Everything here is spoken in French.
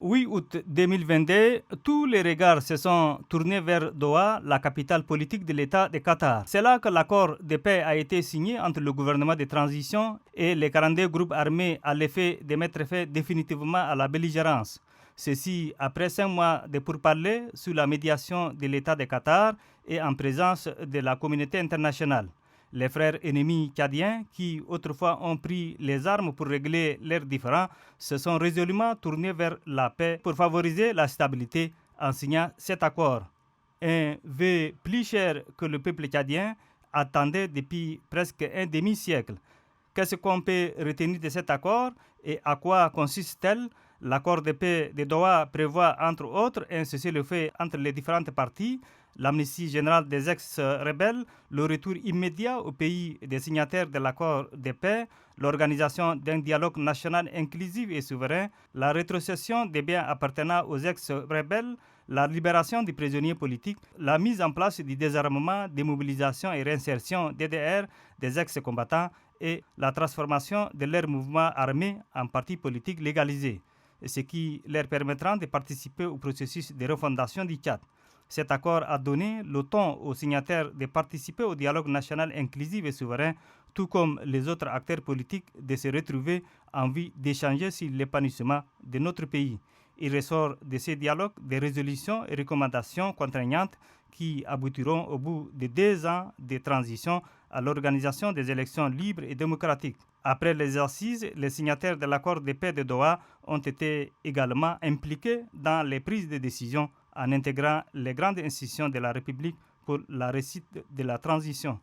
8 août 2022, tous les regards se sont tournés vers Doha, la capitale politique de l'État de Qatar. C'est là que l'accord de paix a été signé entre le gouvernement de transition et les 42 groupes armés à l'effet de mettre fin définitivement à la belligérance. Ceci après 5 mois de pourparlers sous la médiation de l'État de Qatar et en présence de la communauté internationale. Les frères ennemis tchadiens, qui autrefois ont pris les armes pour régler leurs différends, se sont résolument tournés vers la paix pour favoriser la stabilité en signant cet accord. Un vœu plus cher que le peuple tchadien attendait depuis presque un demi-siècle. Qu'est-ce qu'on peut retenir de cet accord et à quoi consiste-t-elle? L'accord de paix de Doha prévoit entre autres un cessez-le-feu entre les différentes parties, l'amnistie générale des ex-rebelles, le retour immédiat au pays des signataires de l'accord de paix, l'organisation d'un dialogue national inclusif et souverain, la rétrocession des biens appartenant aux ex-rebelles, la libération des prisonniers politiques, la mise en place du désarmement, démobilisation et réinsertion DDR des ex-combattants et la transformation de leurs mouvements armés en partis politiques légalisés, ce qui leur permettra de participer au processus de refondation du Tchad. Cet accord a donné le ton aux signataires de participer au dialogue national inclusif et souverain, tout comme les autres acteurs politiques de se retrouver en vue d'échanger sur l'épanouissement de notre pays. Il ressort de ces dialogues des résolutions et recommandations contraignantes qui aboutiront au bout de 2 ans de transition à l'organisation des élections libres et démocratiques. Après les assises, les signataires de l'accord de paix de Doha ont été également impliqués dans les prises de décision en intégrant les grandes institutions de la République pour la réussite de la transition.